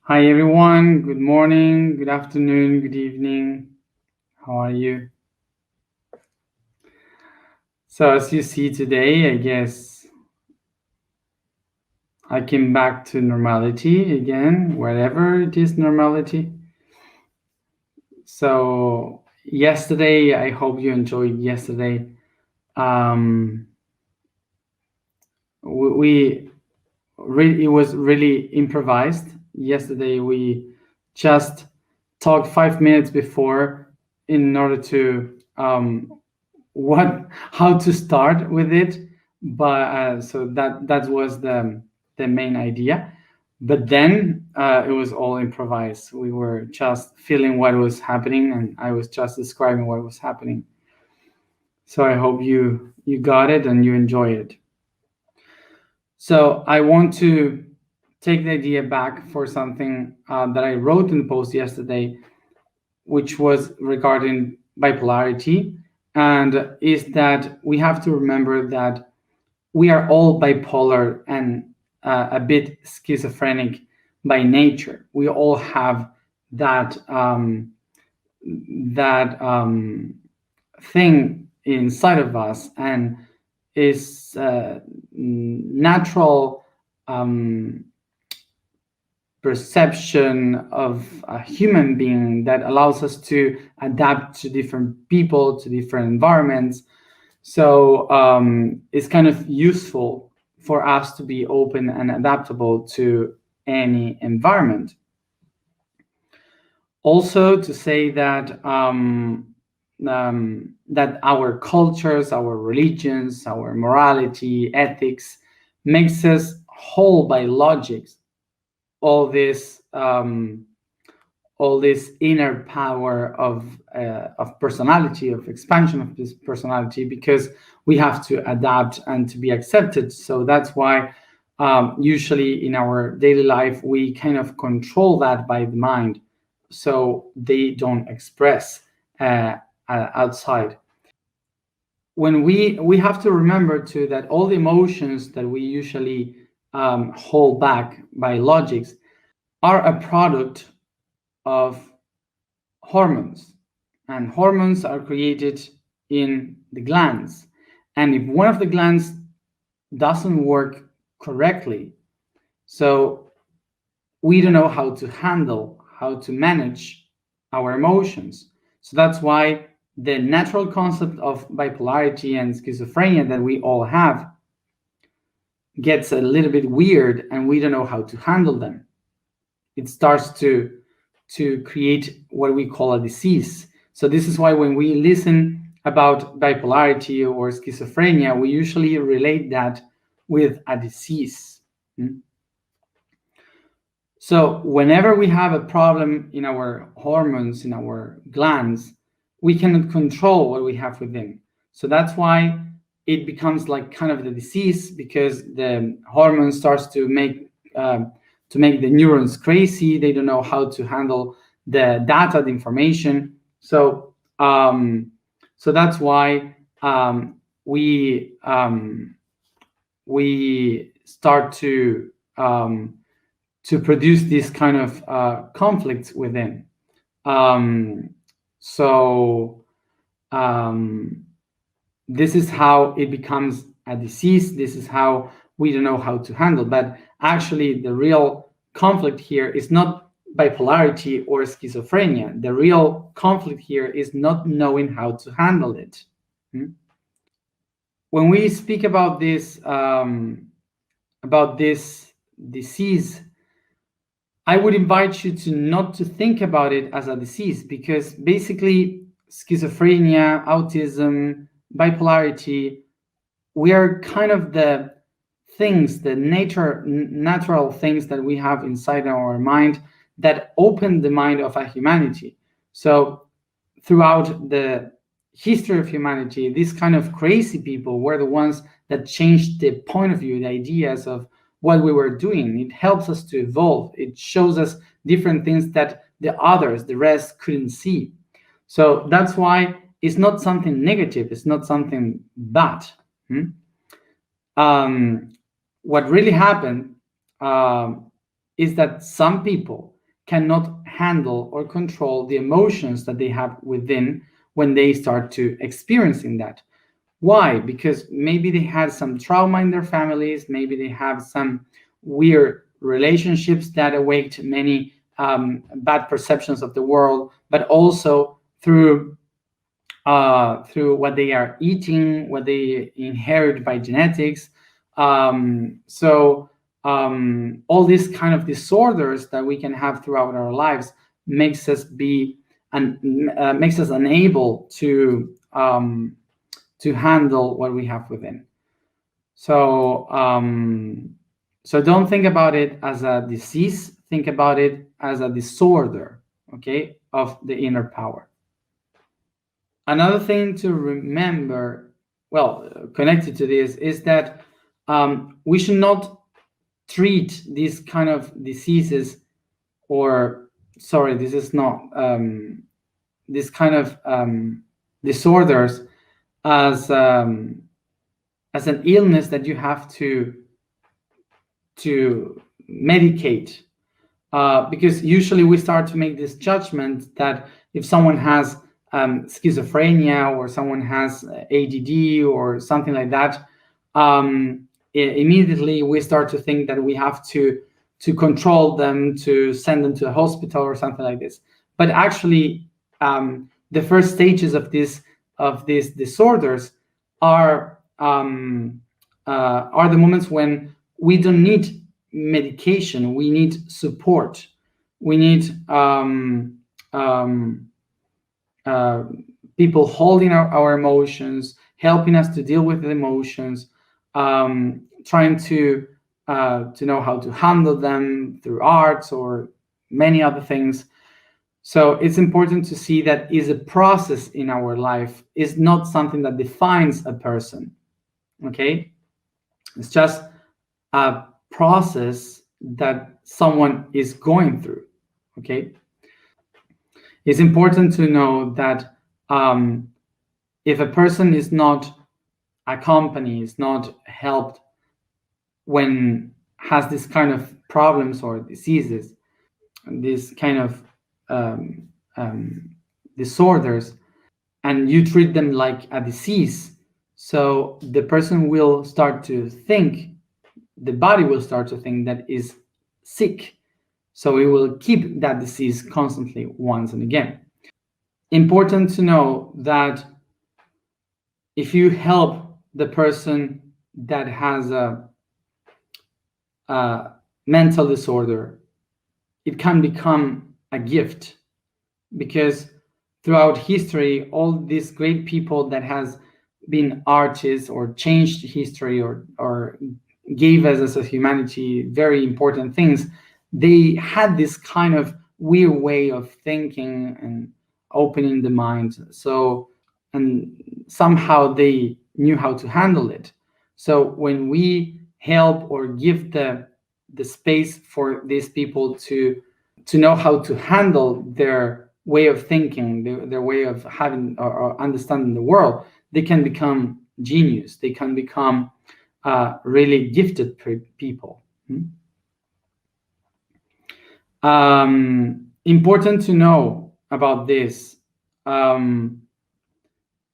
Hi everyone, good morning, good afternoon, good evening. How are you? So as you see today, I guess I came back to normality again, wherever it is normality. So yesterday, I hope you enjoyed yesterday. Um, we it was really improvised. Yesterday we just talked 5 minutes before in order to how to start with it, but so that was the main idea. But then it was all improvised. We were just feeling what was happening, and I was just describing what was happening. So I hope you got it and you enjoy it. So I want to take the idea back for something that I wrote in the post yesterday, which was regarding bipolarity, and is that we have to remember that we are all bipolar and a bit schizophrenic by nature. We all have that thing inside of us, and is natural perception of a human being that allows us to adapt to different people, to different environments. So it's kind of useful for us to be open and adaptable to any environment. Also, to say that that our cultures, our religions, our morality, ethics makes us whole by logics. All this inner power of personality, of expansion of this personality, because we have to adapt and to be accepted. So that's why usually in our daily life we kind of control that by the mind, so they don't express outside. When we have to remember too that all the emotions that we usually hold back by logics are a product of hormones, and hormones are created in the glands. And if one of the glands doesn't work correctly, so we don't know how to handle, how to manage our emotions. So that's why the natural concept of bipolarity and schizophrenia that we all have gets a little bit weird, and we don't know how to handle them. It starts to create what we call a disease. So this is why when we listen about bipolarity or schizophrenia, we usually relate that with a disease. So whenever we have a problem in our hormones, in our glands, we cannot control what we have within. So that's why it becomes like kind of the disease, because the hormone starts to make the neurons crazy. They don't know how to handle the data, the information. So so that's why we start to produce this kind of conflicts within. So this is how it becomes a disease. This is how we don't know how to handle. But actually, the real conflict here is not bipolarity or schizophrenia. The real conflict here is not knowing how to handle it. When we speak about this disease, I would invite you to not to think about it as a disease, because basically schizophrenia, autism, bipolarity, we are kind of the things, the natural things that we have inside our mind that open the mind of a humanity. So throughout the history of humanity, these kind of crazy people were the ones that changed the point of view, the ideas of what we were doing. It helps us to evolve. It shows us different things that the rest couldn't see. So that's why it's not something negative. It's not something bad. What really happened is that some people cannot handle or control the emotions that they have within when they start to experiencing that. Why? Because maybe they had some trauma in their families, maybe they have some weird relationships that awaked many bad perceptions of the world, but also through what they are eating, what they inherit by genetics. All these kind of disorders that we can have throughout our lives makes us be and makes us unable to handle what we have within. So so don't think about it as a disease. Think about it as a disorder, okay, of the inner power. Another thing to remember, well, connected to this, is that we should not treat these kind of diseases, or sorry, this is not this kind of disorders as an illness that you have to medicate, because usually we start to make this judgment that if someone has schizophrenia or someone has ADD or something like that, immediately we start to think that we have to control them, to send them to a hospital or something like this. But actually, the first stages of these disorders are the moments when we don't need medication, we need support, we need people holding our emotions, helping us to deal with the emotions, trying to know how to handle them through arts or many other things. So it's important to see that is a process in our life, is not something that defines a person, okay? It's just a process that someone is going through, okay? It's important to know that if a person is not accompanied, is not helped when has this kind of problems or diseases, this kind of disorders, and you treat them like a disease, so the person will start to think, the body will start to think that is sick, so it will keep that disease constantly once and again. Important to know that if you help the person that has a mental disorder, it can become a gift, because throughout history, all these great people that has been artists or changed history or gave us as a humanity very important things, they had this kind of weird way of thinking and opening the mind. So, and somehow they knew how to handle it. So when we help or give the space for these people to know how to handle their way of thinking, their way of having or understanding the world, they can become genius. They can become really gifted people. Important to know about this.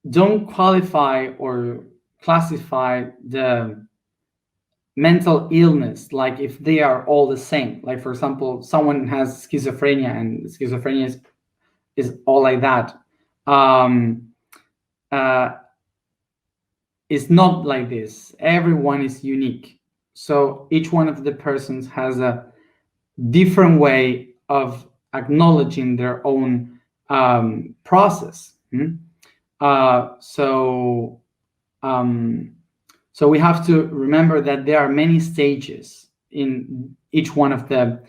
Don't qualify or classify the mental illness like if they are all the same. Like, for example, someone has schizophrenia and schizophrenia is all like that. It's not like this. Everyone is unique. So each one of the persons has a different way of acknowledging their own process. So we have to remember that there are many stages in each one of the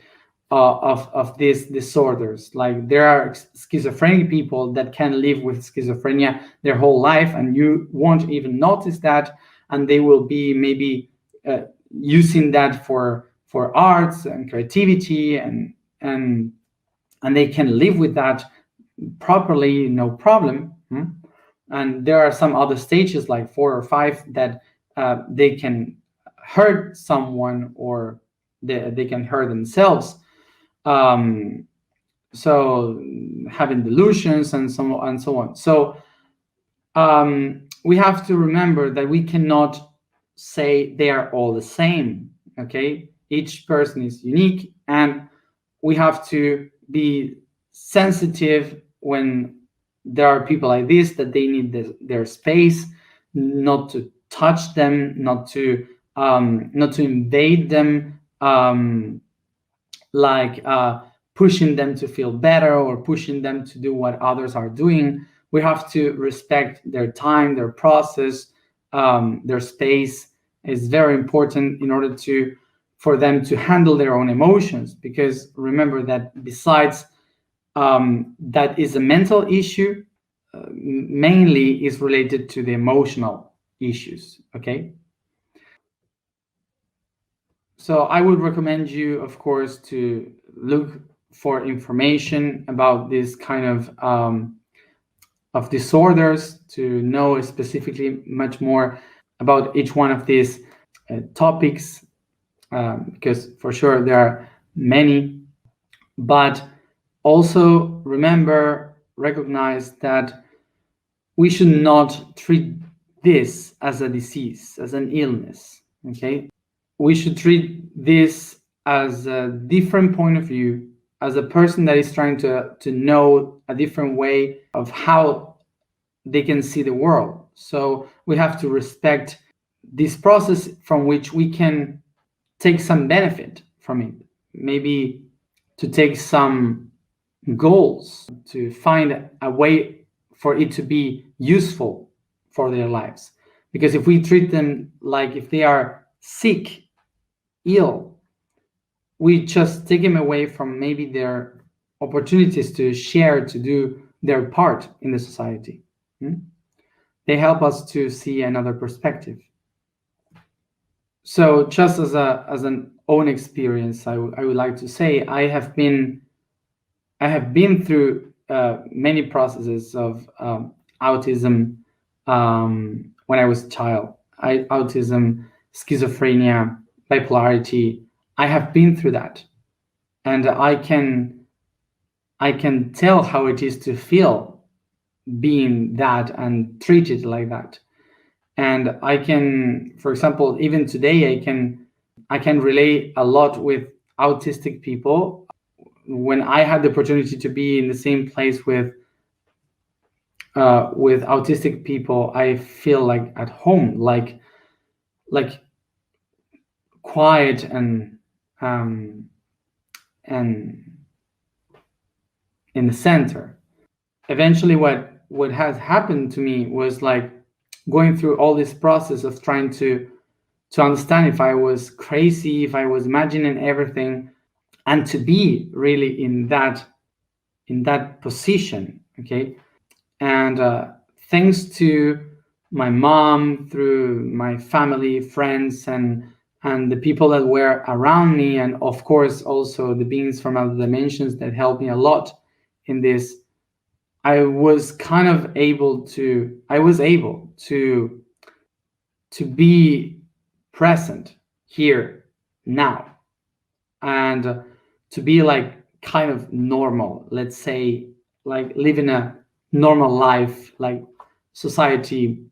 of these disorders. Like, there are schizophrenic people that can live with schizophrenia their whole life, and you won't even notice that, and they will be maybe using that for arts and creativity, and they can live with that properly, no problem. And there are some other stages, like 4 or 5, that they can hurt someone, or they can hurt themselves. so having delusions and so on and so on. So we have to remember that we cannot say they are all the same. Okay, each person is unique, and we have to be sensitive when there are people like this, that they need their space, not to touch them, not to invade them, like pushing them to feel better or pushing them to do what others are doing. We have to respect their time, their process, their space is very important in order for them to handle their own emotions. Because remember that besides that is a mental issue, mainly is related to the emotional issues. Okay. So I would recommend you, of course, to look for information about this kind of disorders, to know specifically much more about each one of these topics, because for sure there are many. But also recognize that we should not treat this as a disease, as an illness. Okay, we should treat this as a different point of view, as a person that is trying to know a different way of how they can see the world. So we have to respect this process from which we can take some benefit from it, maybe to take some goals, to find a way for it to be useful for their lives. Because if we treat them like if they are sick, ill, we just take them away from maybe their opportunities to share, to do their part in the society. They help us to see another perspective. So just as an own experience, I would like to say I have been through many processes of autism when I was a child. Autism, schizophrenia, bipolarity. I have been through that, and I can tell how it is to feel being that and treated like that. And I can, for example, even today, I can relate a lot with autistic people. When I had the opportunity to be in the same place with autistic people, I feel like at home, like quiet and in the center. Eventually, what has happened to me was like going through all this process of trying to understand if I was crazy, if I was imagining everything, and to be really in that position. Okay. And thanks to my mom, through my family, friends, and the people that were around me, and of course also the beings from other dimensions that helped me a lot in this, I was able to be present here now, and to be like kind of normal, let's say, like living a normal life like society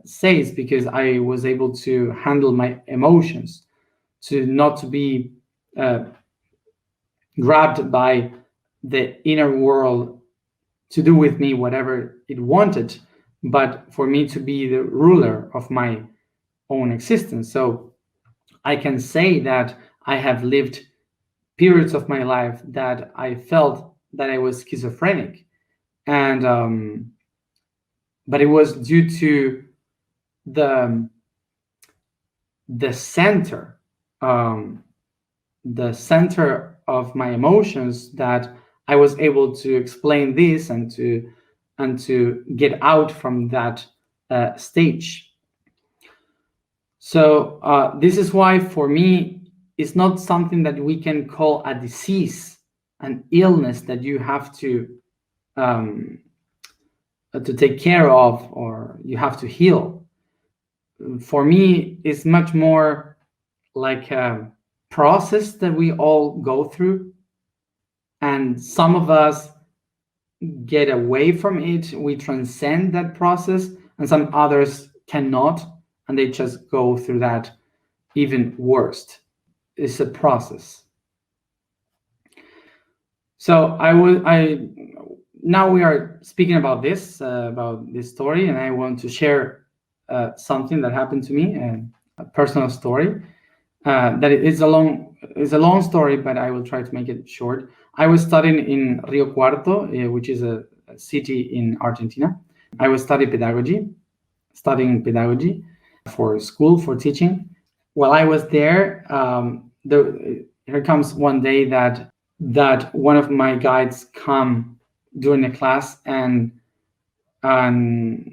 says, because I was able to handle my emotions, to not to be grabbed by the inner world to do with me whatever it wanted, but for me to be the ruler of my own existence. So I can say that I have lived periods of my life that I felt that I was schizophrenic, and but it was due to the center, the center of my emotions, that I was able to explain this and to get out from that stage. So this is why, for me, it's not something that we can call a disease, an illness that you have to take care of, or you have to heal. For me, it's much more like a process that we all go through, and some of us get away from it, we transcend that process, and some others cannot, and they just go through that even worse. It's a process. So now we are speaking about this story, and I want to share something that happened to me, a personal story. That is a long story, but I will try to make it short. I was studying in Rio Cuarto, which is a city in Argentina. I was studying pedagogy for school, for teaching. While I was there, here comes one day that one of my guides come during a class, and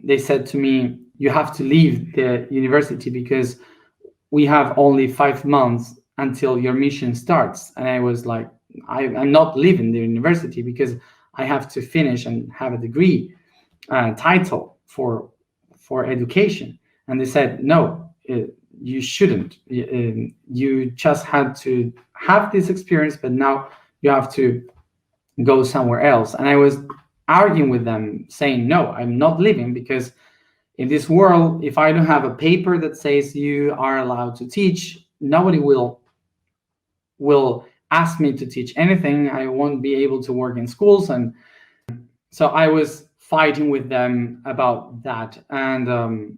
they said to me, you have to leave the university because we have only 5 months until your mission starts. And I was like, I'm not leaving the university because I have to finish and have a degree title for education. And they said, no, you shouldn't. You just had to have this experience, but now you have to go somewhere else. And I was arguing with them, saying, no, I'm not leaving, because in this world, if I don't have a paper that says you are allowed to teach, nobody will ask me to teach anything. I won't be able to work in schools. And so I was fighting with them about that. And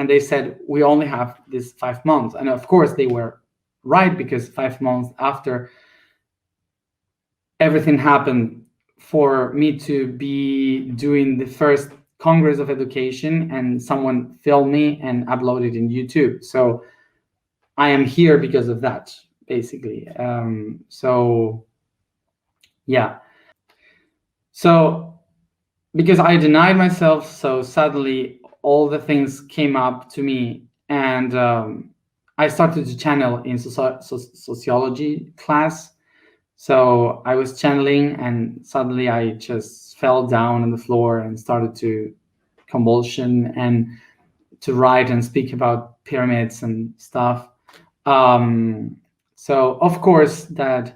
they said, we only have this 5 months. And of course they were right, because 5 months after everything happened for me to be doing the first Congress of Education, and someone filmed me and uploaded in YouTube. So I am here because of that, basically. So yeah. So because I denied myself, so suddenly all the things came up to me, and I started to channel in sociology class. So I was channeling, and suddenly I just fell down on the floor and started to convulsion and to write and speak about pyramids and stuff. So of course that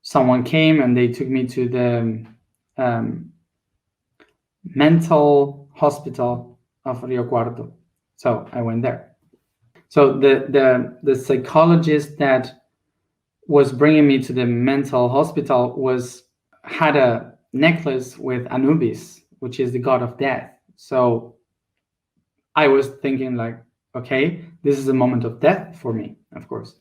someone came and they took me to the mental hospital of Rio Cuarto. So I went there. So the psychologist that was bringing me to the mental hospital had a necklace with Anubis, which is the god of death. So I was thinking like, okay, this is a moment of death for me, of course.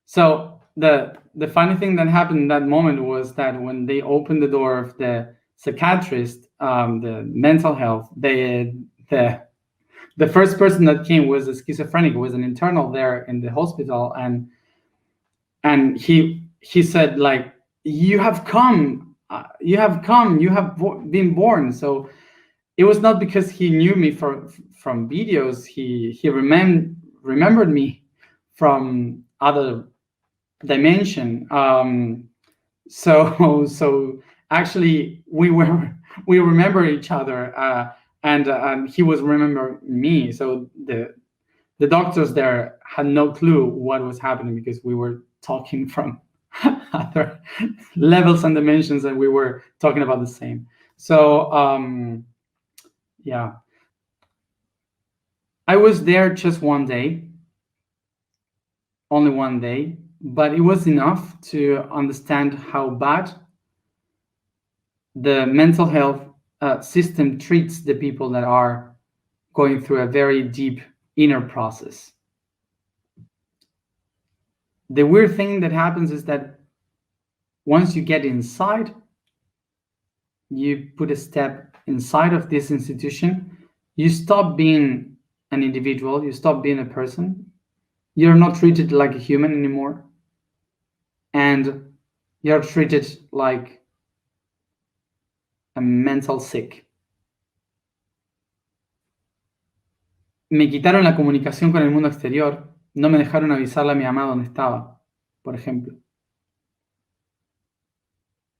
So the funny thing that happened in that moment was that when they opened the door of the psychiatrist, the mental health, the first person that came was a schizophrenic, was an internal there in the hospital, and he said like, you have been born. So it was not because he knew me from videos. He remembered me from other dimension. So actually we remember each other, and he was remembering me. So the doctors there had no clue what was happening, because we were talking from other levels and dimensions, and we were talking about the same. So yeah, I was there just one day, only one day, but it was enough to understand how bad the mental health system treats the people that are going through a very deep inner process. The weird thing that happens is that once you get inside, you put a step inside of this institution, you stop being an individual, you stop being a person, you're not treated like a human anymore, and you're treated like a mental sick. Me quitaron la comunicación con el mundo exterior, no me dejaron avisarle a mi mamá dónde estaba, por ejemplo.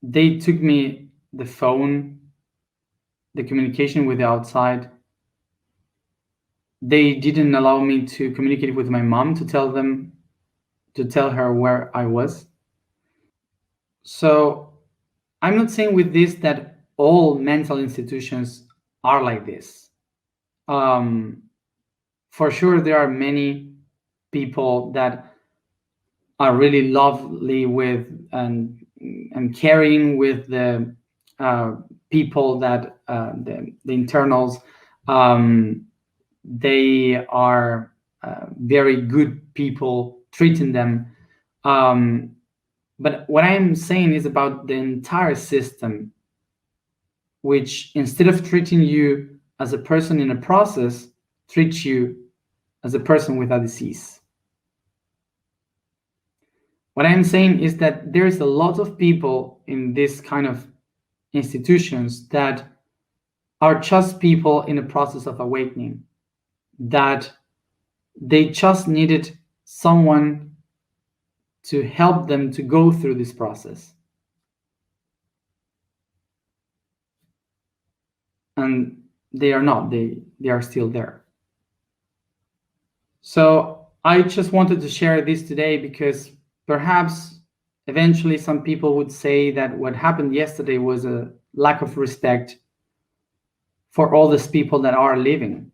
They took me the phone, the communication with the outside. They didn't allow me to communicate with my mom to tell them to tell her where I was. So I'm not saying with this that all mental institutions are like this. For sure, there are many people that are really lovely with and caring with the people that the internals. They are very good people treating them. But what I'm saying is about the entire system, which instead of treating you as a person in a process, treats you as a person with a disease. What I'm saying is that there's a lot of people in this kind of institutions that are just people in a process of awakening, that they just needed someone to help them to go through this process. And they are not, they are still there. So I just wanted to share this today because perhaps eventually some people would say that what happened yesterday was a lack of respect for all these people that are living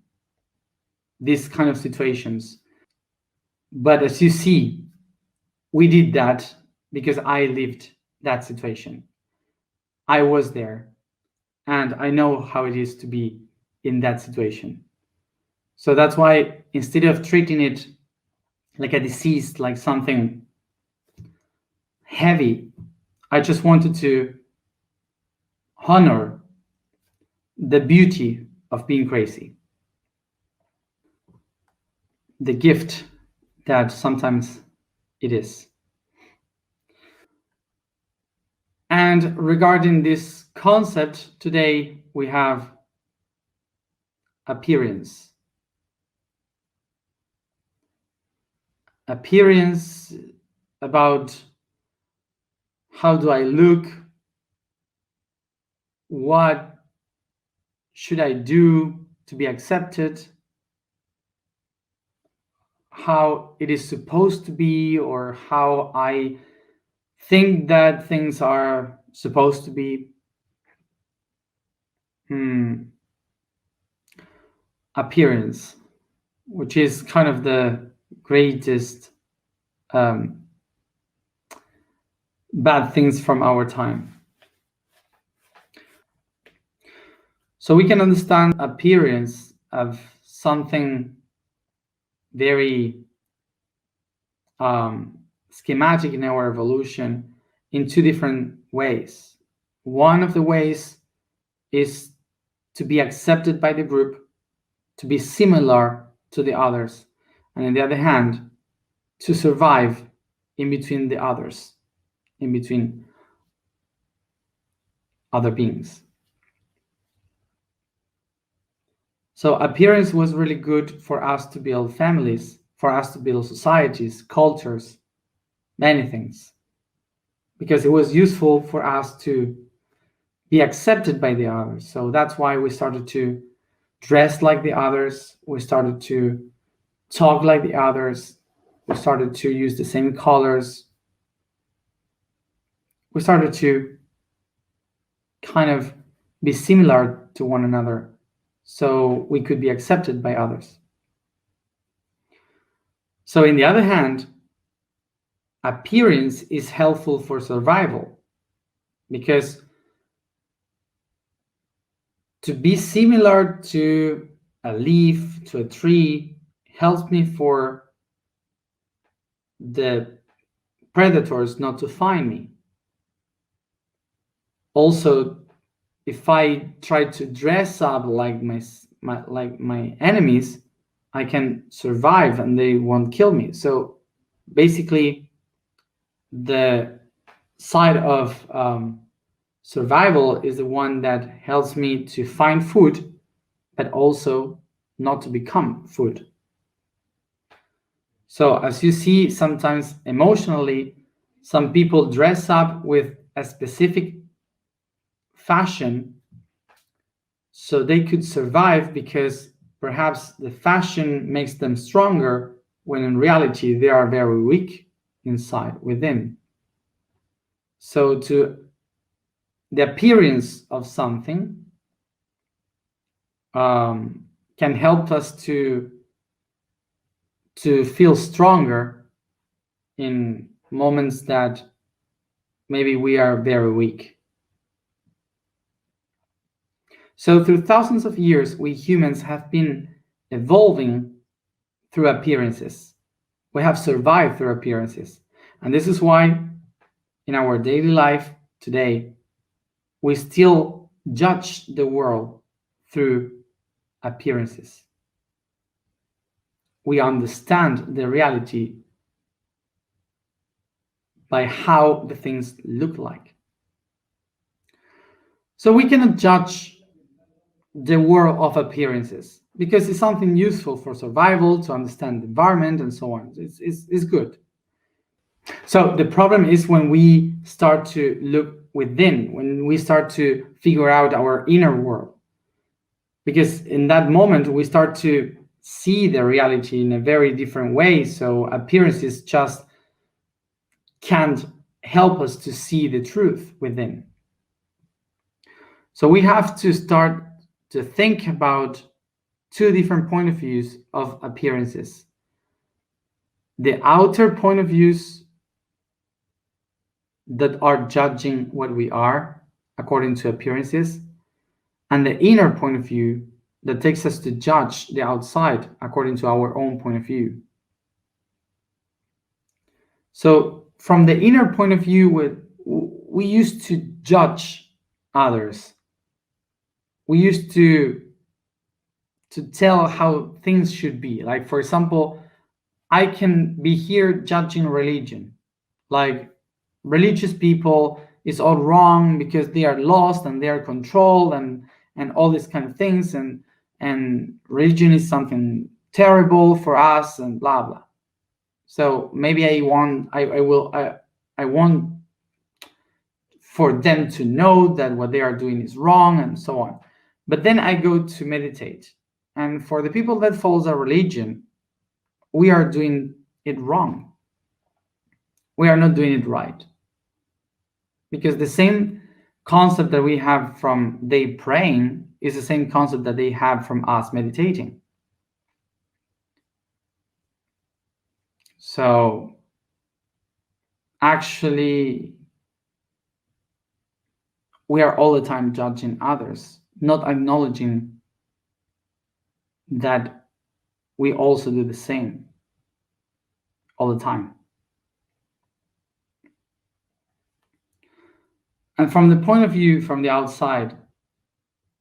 these kind of situations. But as you see, we did that because I lived that situation. I was there and I know how it is to be in that situation. So that's why instead of treating it like a disease, like something heavy, I just wanted to honor the beauty of being crazy, the gift that sometimes it is. And regarding this concept, today we have appearance. Appearance about how do I look, what should I do to be accepted, how it is supposed to be, or how I think that things are supposed to be. Appearance, which is kind of the greatest bad things from our time. So we can understand appearance of something very schematic in our evolution in two different ways. One of the ways is to be accepted by the group, to be similar to the others, and on the other hand, to survive in between the others, in between other beings. So appearance was really good for us to build families, for us to build societies, cultures, many things, because it was useful for us to be accepted by the others. So that's why we started to dress like the others, we started to talk like the others, we started to use the same colors, we started to kind of be similar to one another so we could be accepted by others. So on the other hand, appearance is helpful for survival, because to be similar to a leaf, to a tree, helps me for the predators not to find me. Also, if I try to dress up like my enemies, I can survive and they won't kill me. So basically, the side of survival is the one that helps me to find food, but also not to become food. So as you see, sometimes emotionally, some people dress up with a specific fashion so they could survive, because perhaps the fashion makes them stronger when in reality they are very weak. inside, within. So the appearance of something can help us to feel stronger in moments that maybe we are very weak. So through thousands of years, we humans have been evolving through appearances. We have survived through appearances. And this is why in our daily life today, we still judge the world through appearances. We understand the reality by how the things look like. So we cannot judge the world of appearances because it's something useful for survival, to understand the environment and so on. It's good. So the problem is when we start to look within, when we start to figure out our inner world. Because in that moment, we start to see the reality in a very different way. So appearances just can't help us to see the truth within. So we have to start to think about two different point of views of appearances. The outer point of views that are judging what we are according to appearances, and the inner point of view that takes us to judge the outside according to our own point of view. So from the inner point of view, we used to judge others. We used to tell how things should be. Like, for example, I can be here judging religion. Like, religious people is all wrong because they are lost and they are controlled and all these kind of things, and religion is something terrible for us and blah blah. So maybe I want for them to know that what they are doing is wrong and so on. But then I go to meditate, and for the people that follows a religion, we are doing it wrong. We are not doing it right. Because the same concept that we have from they praying is the same concept that they have from us meditating. So actually, we are all the time judging others, not acknowledging that we also do the same all the time. And from the point of view from the outside,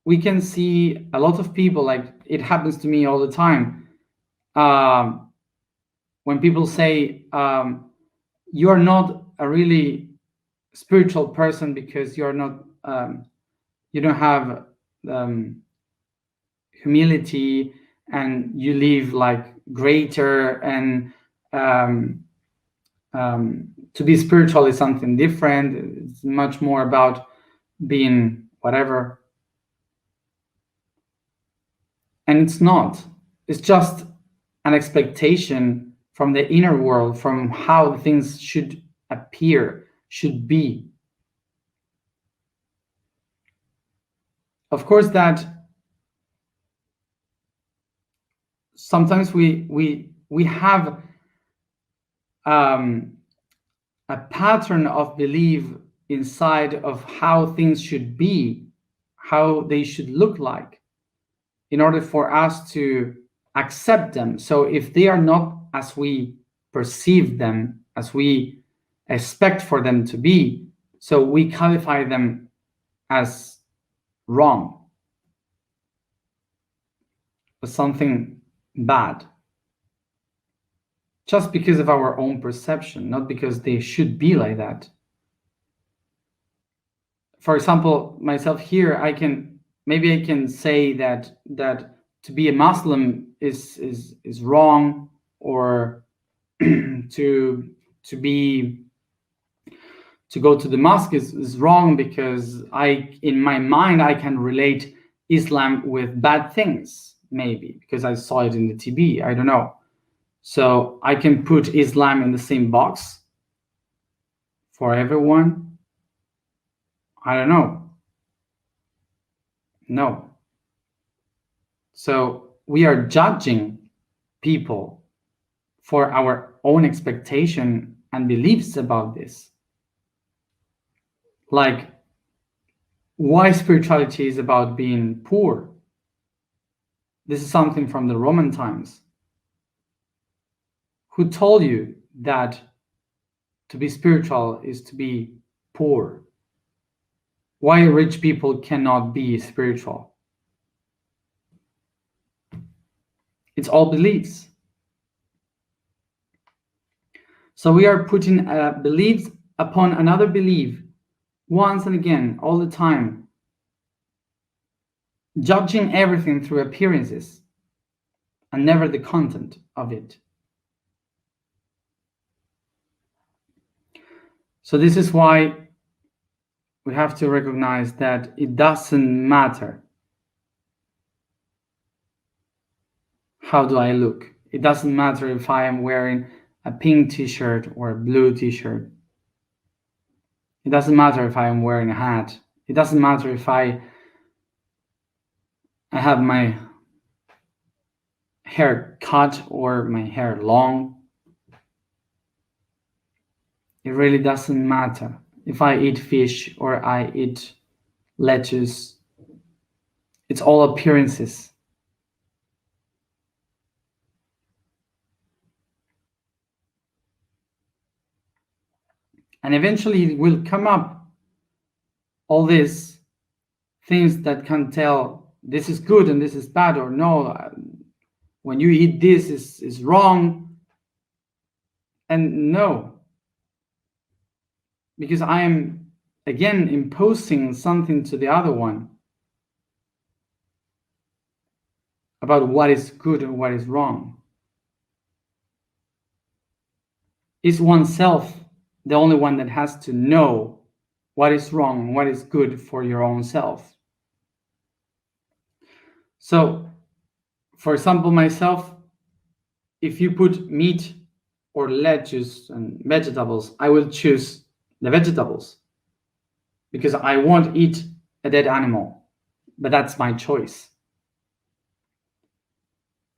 we can see a lot of people, like it happens to me all the time. When people say, you are not a really spiritual person because you're not, you don't have humility, and you live like greater, and to be spiritual is something different. It's much more about being whatever. And it's not. It's just an expectation from the inner world, from how things should appear, should be. Of course, that sometimes we have a pattern of belief inside of how things should be, how they should look like, in order for us to accept them. So if they are not as we perceive them, as we expect for them to be, so we qualify them as wrong, as something bad, just because of our own perception, not because they should be like that. For example, myself here, I can say that to be a Muslim is wrong, or to go to the mosque is wrong, because in my mind I can relate Islam with bad things, maybe because I saw it in the TV, I don't know. So I can put Islam in the same box for everyone? I don't know. No. So we are judging people for our own expectation and beliefs about this. Like, why spirituality is about being poor. This is something from the Roman times. Who told you that to be spiritual is to be poor? Why rich people cannot be spiritual? It's all beliefs. So we are putting beliefs upon another belief once and again, all the time, judging everything through appearances and never the content of it. So this is why we have to recognize that it doesn't matter how do I look. It doesn't matter if I am wearing a pink t-shirt or a blue t-shirt. It doesn't matter if I am wearing a hat. It doesn't matter if I have my hair cut or my hair long. It really doesn't matter if I eat fish or I eat lettuce. It's all appearances. And eventually it will come up all these things that can tell this is good and this is bad, or no, when you eat this is wrong. And no, because I am again imposing something to the other one about what is good and what is wrong. Is oneself the only one that has to know what is wrong and what is good for your own self? So, for example, myself, if you put meat or lettuce and vegetables, I will choose the vegetables because I won't eat a dead animal, but that's my choice.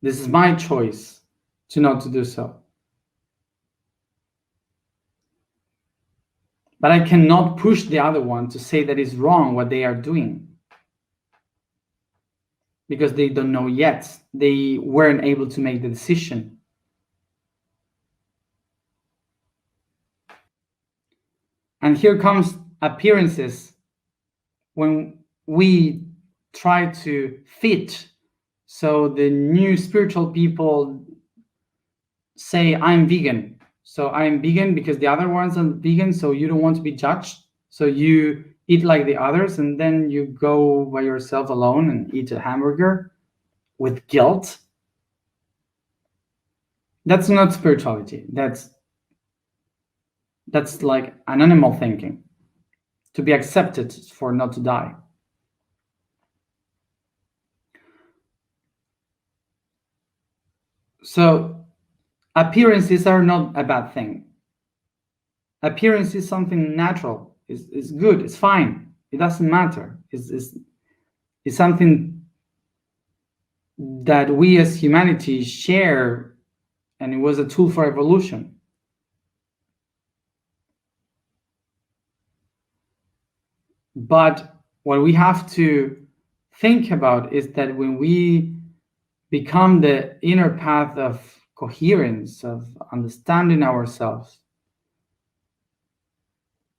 This is my choice to not to do so. But I cannot push the other one to say that it's wrong what they are doing, because they don't know yet. They weren't able to make the decision. And here comes appearances when we try to fit. So the new spiritual people say, I'm vegan. So I'm vegan because the other ones are vegan, so you don't want to be judged. So you eat like the others, and then you go by yourself alone and eat a hamburger with guilt. That's not spirituality. That's like an animal thinking, to be accepted for not to die. So appearances are not a bad thing. Appearance is something natural. It's good. It's fine. It doesn't matter. It's something that we as humanity share, and it was a tool for evolution. But what we have to think about is that when we become the inner path of coherence, of understanding ourselves,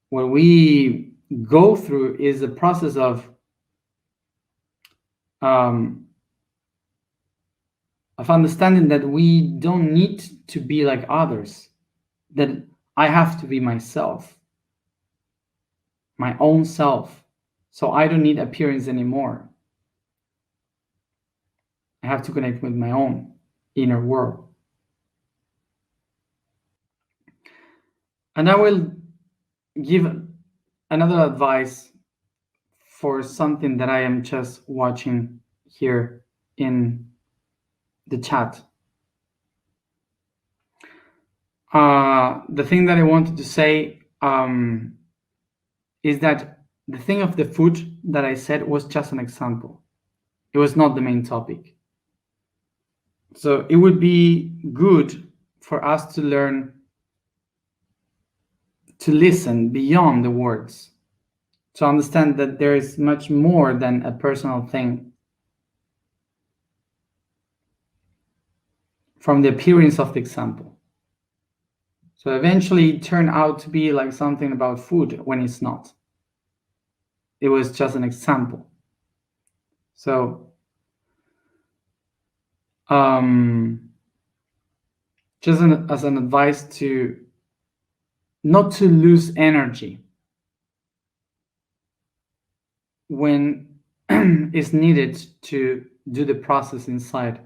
what we go through is a process of understanding that we don't need to be like others, that I have to be myself, my own self. So I don't need appearance anymore. I have to connect with my own inner world. And I will give another advice for something that I am just watching here in the chat. The thing that I wanted to say is that the thing of the food that I said was just an example. It was not the main topic. So it would be good for us to learn to listen beyond the words, to understand that there is much more than a personal thing. From the appearance of the example. So eventually it turned out to be like something about food when it's not. It was just an example. So just as an advice to not to lose energy when it's needed to do the process inside,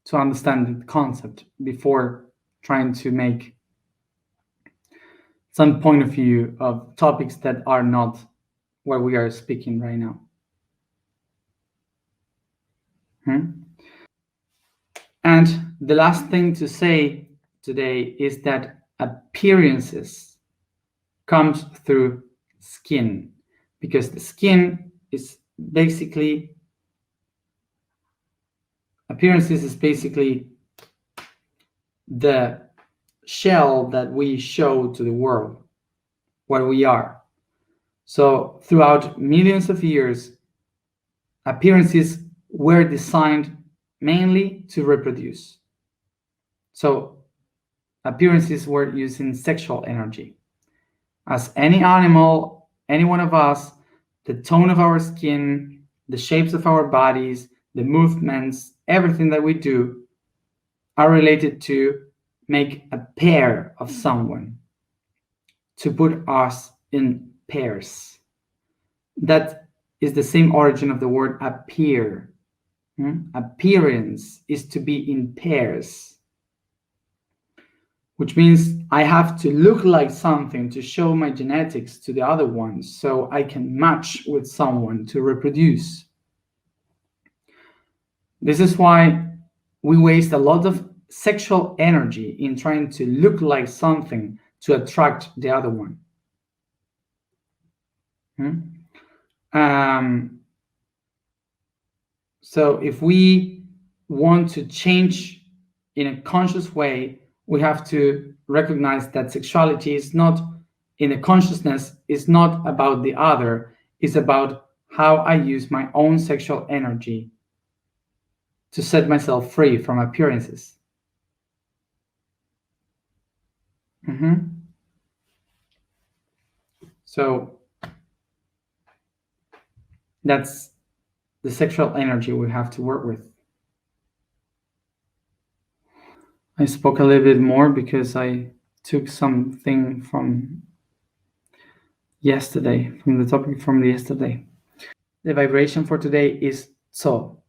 to understand the concept before trying to make some point of view of topics that are not what we are speaking right now. And the last thing to say today is that appearances comes through skin, because the skin is basically, appearances is basically the shell that we show to the world, what we are. So throughout millions of years, appearances were designed mainly to reproduce. So appearances were using sexual energy. As any animal, any one of us, the tone of our skin, the shapes of our bodies, the movements, everything that we do are related to make a pair of someone, to put us in pairs. That is the same origin of the word appear. Appearance is to be in pairs, which means I have to look like something to show my genetics to the other ones so I can match with someone to reproduce. This is why we waste a lot of sexual energy in trying to look like something to attract the other one. So if we want to change in a conscious way, we have to recognize that sexuality is not, in a consciousness, is not about the other, it's about how I use my own sexual energy to set myself free from appearances. So that's the sexual energy we have to work with. I spoke a little bit more because I took something from yesterday, from the topic from yesterday. The vibration for today is So.